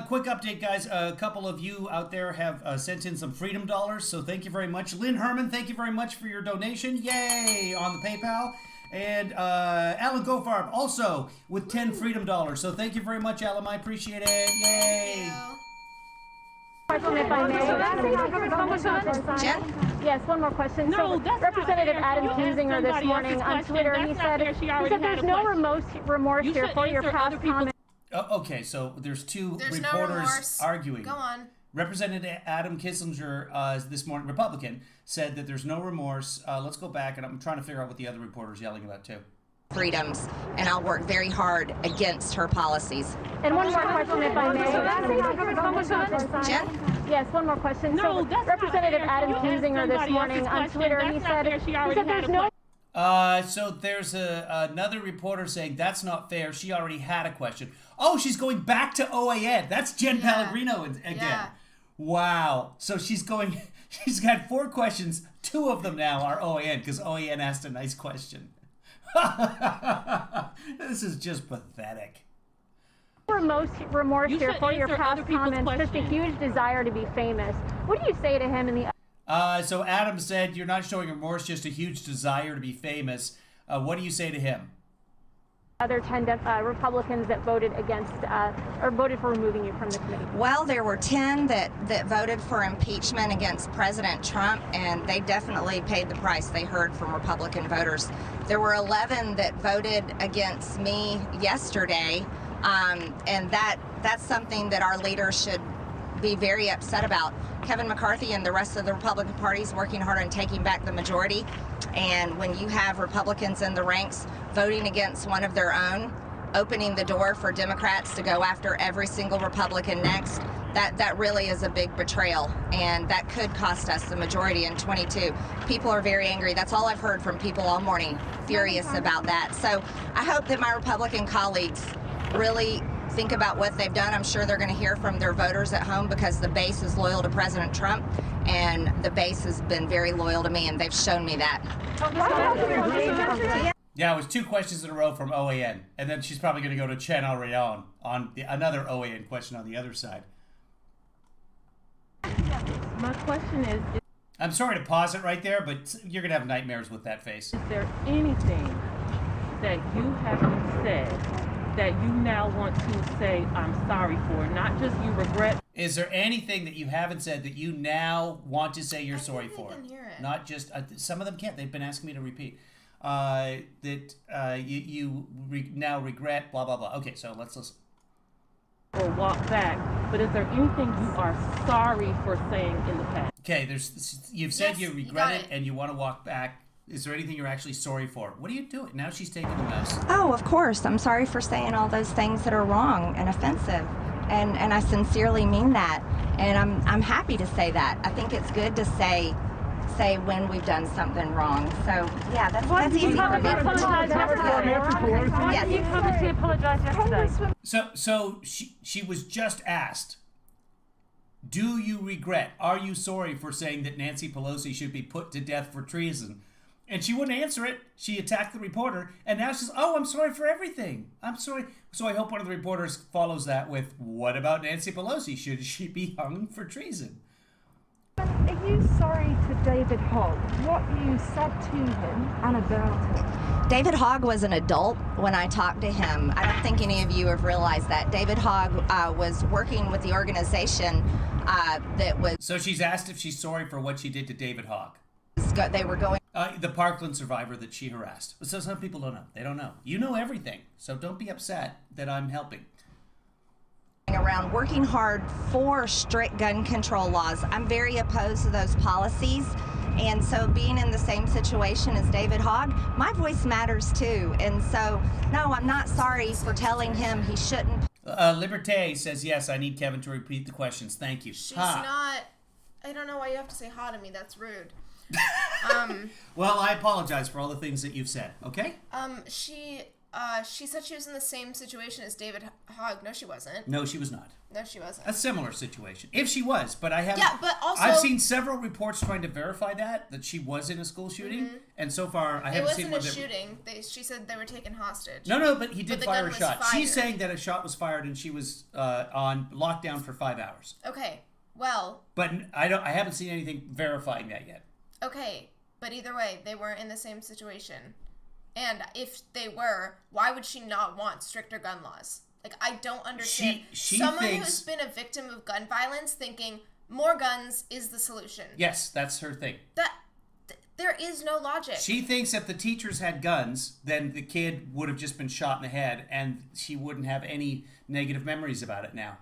Quick update, guys. A couple of you out there have sent in some freedom dollars, so thank you very much. Lynn Herman, thank you very much for your donation. Yay! On the PayPal. And Alan Gofarb also with 10 freedom dollars. So thank you very much, Alan. I appreciate it. Yay! Question, if I may. Jen? Yes, one more question. No, so Representative Adam Kinzinger this morning on Twitter, he said there's no remorse here for your past comments. Okay, so there's two There's no reporters remorse. arguing. Go on. Representative Adam Kinzinger this morning, Republican, said that there's no remorse. Let's go back, and I'm trying to figure out what the other reporter's yelling about, too. Freedoms, and I'll work very hard against her policies. And one more question, if I may. Jen? Yes, one more question. No, so Representative Adam Kinzinger this morning on Twitter, he said there's no... So there's another reporter saying that's not fair. She already had a question. Oh, she's going back to OAN. That's Jen Pellegrino again. Yeah. Wow. So she's going. She's got 4 questions. 2 of them now are OAN because OAN asked a nice question. This is just pathetic. Remorse here for your past comments, just a huge desire to be famous. What do you say to him in the... So Adam said you're not showing remorse, just a huge desire to be famous. What do you say to him? Other 10 Republicans that voted against or voted for removing you from the committee? Well, there were 10 that voted for impeachment against President Trump, and they definitely paid the price. They heard from Republican voters. There were 11 that voted against me yesterday, and that's something that our leaders should be very upset about. Kevin McCarthy and the rest of the Republican Party is working hard on taking back the majority, and when you have Republicans in the ranks voting against one of their own, opening the door for Democrats to go after every single Republican next, that really is a big betrayal, and that could cost us the majority in 22. People are very angry. That's all I've heard from people all morning, furious about that. So I hope that my Republican colleagues really think about what they've done. I'm sure they're going to hear from their voters at home because the base is loyal to President Trump, and the base has been very loyal to me, and they've shown me that. Yeah, it was 2 questions in a row from OAN, and then she's probably going to go to Chen Arion on another OAN question on the other side. My question is I'm sorry to pause it right there, but you're going to have nightmares with that face. is there anything that you haven't said that you now want to say I'm sorry for, not just you regret? Is there anything that you haven't said that you now want to say you're sorry for? can hear it. Not just some of them can't. They've been asking me to repeat you now regret blah blah blah. Okay, so let's listen. Or walk back, but is there anything you are sorry for saying in the past? Okay, you've said Yes, you you regret got it it. and you want to walk back. Is there anything you're actually sorry for? What are you doing? Now she's taking the mess. Oh, of course. I'm sorry for saying all those things that are wrong and offensive. And I sincerely mean that. And I'm happy to say that. I think it's good to say when we've done something wrong. So yeah, that's easy for me. Yes. You publicly apologized yesterday. So she was just asked, do you regret, are you sorry for saying that Nancy Pelosi should be put to death for treason? And she wouldn't answer it. She attacked the reporter, and now she says, oh, I'm sorry for everything. I'm sorry. So I hope one of the reporters follows that with, what about Nancy Pelosi? Should she be hung for treason? Are you sorry to David Hogg? What you said to him and about him? David Hogg was an adult when I talked to him. I don't think any of you have realized that. David Hogg was working with the organization that was... So she's asked if she's sorry for what she did to David Hogg. They were going... The Parkland survivor that she harassed. So some people don't know. They don't know. You know everything. So don't be upset that I'm helping. Around working hard for strict gun control laws. I'm very opposed to those policies. And so being in the same situation as David Hogg, my voice matters too. And so, no, I'm not sorry for telling him he shouldn't. Liberté says, yes, I need Kevin to repeat the questions. Thank you. She's not... I don't know why you have to say ha to me. That's rude. Well, I apologize for all the things that you've said, okay? She She said she was in the same situation as David Hogg. No, she wasn't. No, she was not. No, she wasn't. A similar situation. If she was, but I haven't. Yeah, but also I've seen several reports trying to verify that she was in a school shooting, and so far I haven't seen one. It wasn't a shooting. She said they were taken hostage. No, but he did fire a shot. Fired. She's saying that a shot was fired and she was on lockdown for 5 hours. Okay, well. But I haven't seen anything verifying that yet. Okay, but either way, they weren't in the same situation. And if they were, why would she not want stricter gun laws? Like, I don't understand. Someone who's been a victim of gun violence thinking more guns is the solution. Yes, that's her thing. There is no logic. She thinks if the teachers had guns, then the kid would have just been shot in the head, and she wouldn't have any negative memories about it now.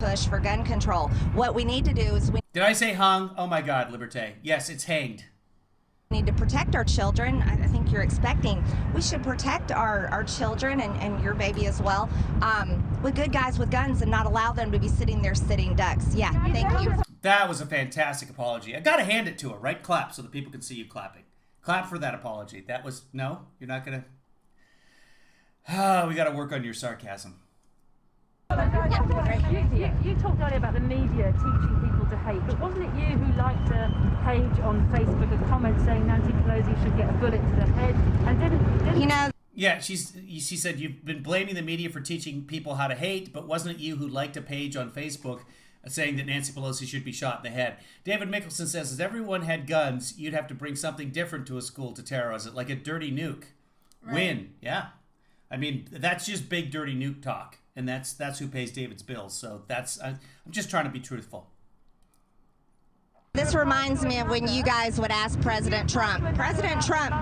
Push for gun control. What we need to do is Did I say hung? Oh my God, Liberté. Yes, it's hanged. Need to protect our children. I think you're expecting we should protect our children and your baby as well with good guys with guns and not allow them to be sitting there sitting ducks. Yeah, thank you. That was a fantastic apology. I gotta hand it to her, right? Clap so that people can see you clapping. Clap for that apology. That was, no, you're not gonna. We gotta work on your sarcasm. You talked earlier about the media teaching people to hate, but wasn't it you who liked a page on Facebook, a comment saying Nancy Pelosi should get a bullet to the head, and didn't you know? Yeah, she said you've been blaming the media for teaching people how to hate, but wasn't it you who liked a page on Facebook saying that Nancy Pelosi should be shot in the head? David Mickelson says, if everyone had guns, you'd have to bring something different to a school to terrorize it, like a dirty nuke. Right. Win, yeah. I mean, that's just big dirty nuke talk. And that's who pays David's bills. So I'm just trying to be truthful. This reminds me of when you guys would ask President Trump,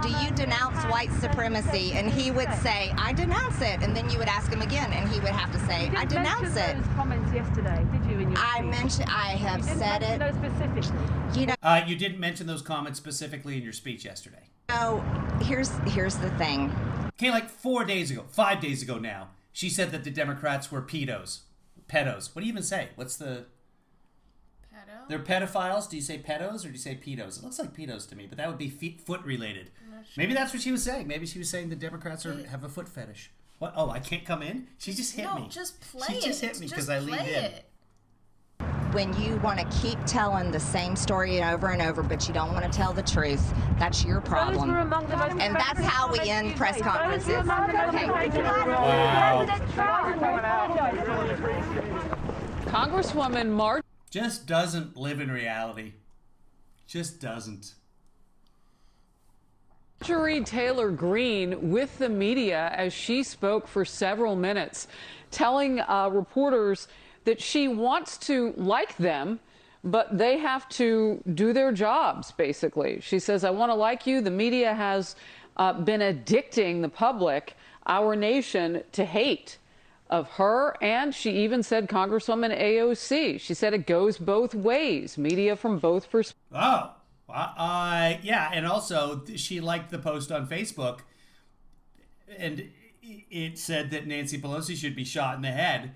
do you denounce white supremacy? And he would say, I denounce it. And then you would ask him again, and he would have to say, I denounce it. Those comments yesterday, did you? In your I have said it. Those specifically. You know, you didn't mention those comments specifically in your speech yesterday. No, here's the thing. Okay, like 5 days ago now. She said that the Democrats were pedos. What do you even say? What's the... Pedo? They're pedophiles? Do you say pedos or do you say pedos? It looks like pedos to me, but that would be foot related. Sure. Maybe that's what she was saying. Maybe she was saying the Democrats have a foot fetish. What? Oh, I can't come in? She just hit me. No, just play it. She just hit me because I leaned in. When you want to keep telling the same story over and over, but you don't want to tell the truth, that's your problem. And that's how we end press conferences. Okay. Wow. Congresswoman Marjorie just doesn't live in reality. Just doesn't. Marjorie Taylor Greene with the media as she spoke for several minutes, telling reporters that she wants to like them, but they have to do their jobs, basically. She says, I want to like you. The media has been addicting the public, our nation, to hate of her. And she even said Congresswoman AOC. She said it goes both ways, media from both perspectives. Oh, yeah. And also, she liked the post on Facebook, and it said that Nancy Pelosi should be shot in the head.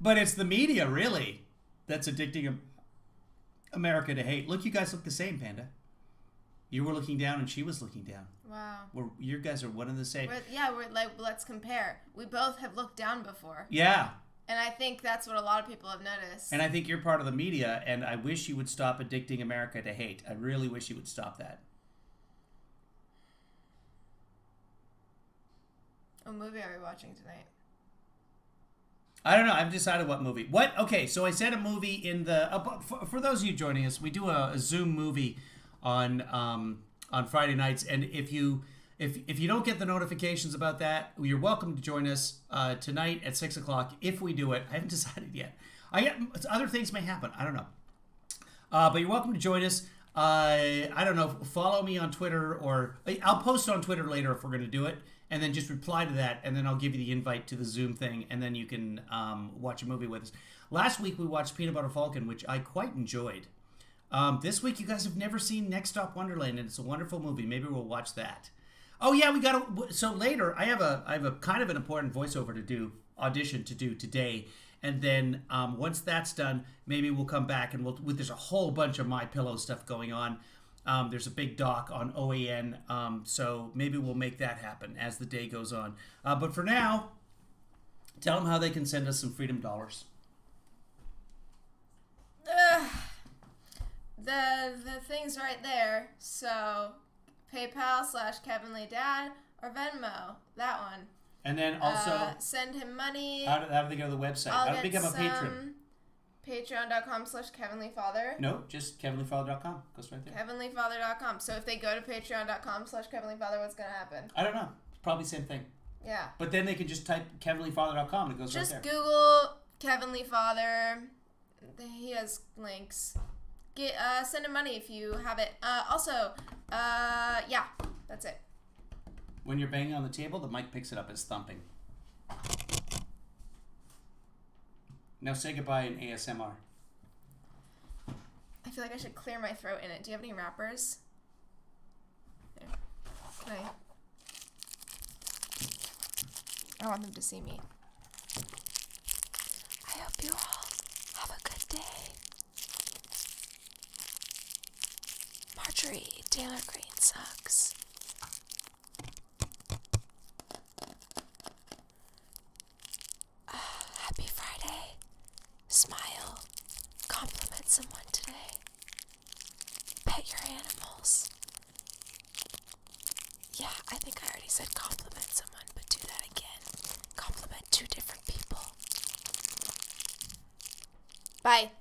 But it's the media, really, that's addicting America to hate. Look, you guys look the same, Panda. You were looking down and she was looking down. Wow. You guys are one and the same. We're like, let's compare. We both have looked down before. Yeah. And I think that's what a lot of people have noticed. And I think you're part of the media, and I wish you would stop addicting America to hate. I really wish you would stop that. What movie are we watching tonight? I don't know. I've decided what movie. What? Okay, so I said a movie in the... for those of you joining us, we do a Zoom movie on Friday nights, and if you don't get the notifications about that, you're welcome to join us tonight at 6 o'clock if we do it. I haven't decided yet. Other things may happen. I don't know. But you're welcome to join us. I don't know. Follow me on Twitter, or I'll post on Twitter later if we're going to do it. And then just reply to that, and then I'll give you the invite to the Zoom thing, and then you can watch a movie with us. Last week, we watched Peanut Butter Falcon, which I quite enjoyed. This week, you guys have never seen Next Stop Wonderland, and it's a wonderful movie. Maybe we'll watch that. Oh, yeah, so later, I have a kind of an important voiceover audition to do today. And then once that's done, maybe we'll come back, and there's a whole bunch of My Pillow stuff going on. There's a big doc on OAN, so maybe we'll make that happen as the day goes on. But for now, tell them how they can send us some freedom dollars. The thing's right there. So PayPal/KevinLeeDad or Venmo, that one. And then also send him money. How do they go to the website? How do they become a patron? Patreon.com/KevinLeeFather. No, just KevinLeeFather.com. Goes right there. KevinLeeFather.com. So if they go to Patreon.com/KevinLeeFather, what's gonna happen? I don't know. It's probably the same thing. Yeah. But then they can just type KevinLeeFather.com and it goes Just right there. Google Kevin Lee Father. He has links. Send him money if you have it. Yeah, that's it. When you're banging on the table, the mic picks it up as thumping. Now say goodbye in ASMR. I feel like I should clear my throat in it. Do you have any wrappers? There. I want them to see me. I hope you all have a good day. Marjorie Taylor Greene sucks. Happy Friday. Smile. Compliment someone today. Pet your animals. Yeah, I think I already said compliment someone, but do that again. Compliment 2 different people. Bye.